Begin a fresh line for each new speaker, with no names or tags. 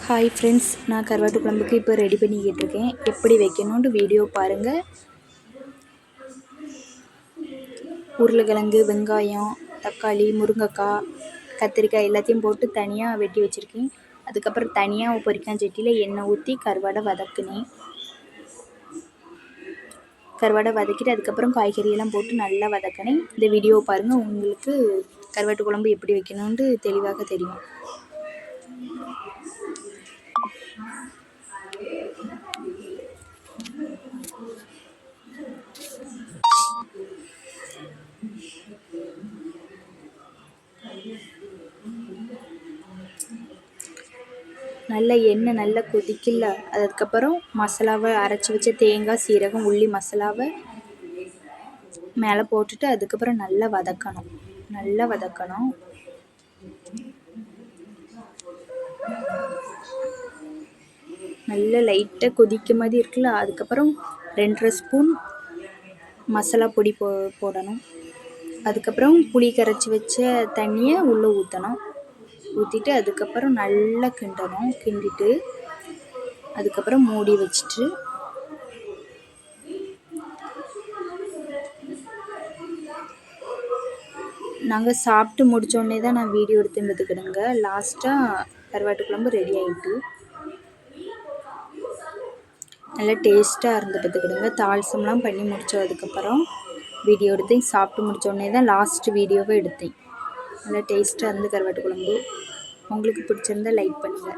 Hi friends, நான் கருவாட்டு குழம்புக்கு இப்போ ரெடி பண்ணிக்கிட்டு இருக்கேன். எப்படி வைக்கணும்னு வீடியோ பாருங்கள். உருளைக்கிழங்கு, வெங்காயம், தக்காளி, முருங்கைக்காய், கத்திரிக்காய் எல்லாத்தையும் போட்டு தனியாக வெட்டி வச்சுருக்கேன். அதுக்கப்புறம் தனியாக பொரிக்காஞ்சட்டியில் எண்ணெய் ஊற்றி கருவாடை வதக்கினேன். கருவாடை வதக்கிட்டு அதுக்கப்புறம் காய்கறியெல்லாம் போட்டு நல்லா வதக்கினேன். இந்த வீடியோ பாருங்கள், உங்களுக்கு கருவாட்டு குழம்பு எப்படி வைக்கணும்னு தெளிவாக தெரியும். நல்லா எண்ணெய் நல்லா கொதிக்கல. அதுக்கப்புறம் மசாலாவை அரைச்சி வச்ச தேங்காய், சீரகம், உள்ளி மசாலாவை மேலே போட்டுட்டு அதுக்கப்புறம் நல்லா வதக்கணும். நல்லா லைட்டாக கொதிக்க மாதிரி இருக்குல்ல. அதுக்கப்புறம் 2.5 ஸ்பூன் மசாலா பொடி போடணும். அதுக்கப்புறம் புளி கரைச்சி வச்ச தண்ணியை உள்ளே ஊற்றிட்டு அதுக்கப்புறம் நல்லா கிண்டிட்டு அதுக்கப்புறம் மூடி வச்சுட்டு நாங்கள் சாப்பிட்டு முடித்தோடனே தான் நான் வீடியோ எடுத்து பார்த்துக்கிடுங்க. லாஸ்ட்டாக கருவாட்டு குழம்பு ரெடி ஆகிட்டு நல்லா டேஸ்ட்டாக இருந்து பார்த்துக்கிடுங்க. தாளிசம்லாம் பண்ணி முடித்ததுக்கப்புறம் வீடியோ எடுத்தேன். சாப்பிட்டு முடித்தோடனே தான் லாஸ்ட்டு வீடியோவை எடுத்தேன். நல்லா டேஸ்ட்டாக இருந்து கருவாட்டு குழம்பு. உங்களுக்கு பிடிச்சிருந்தா லைக் பண்ணுங்கள்.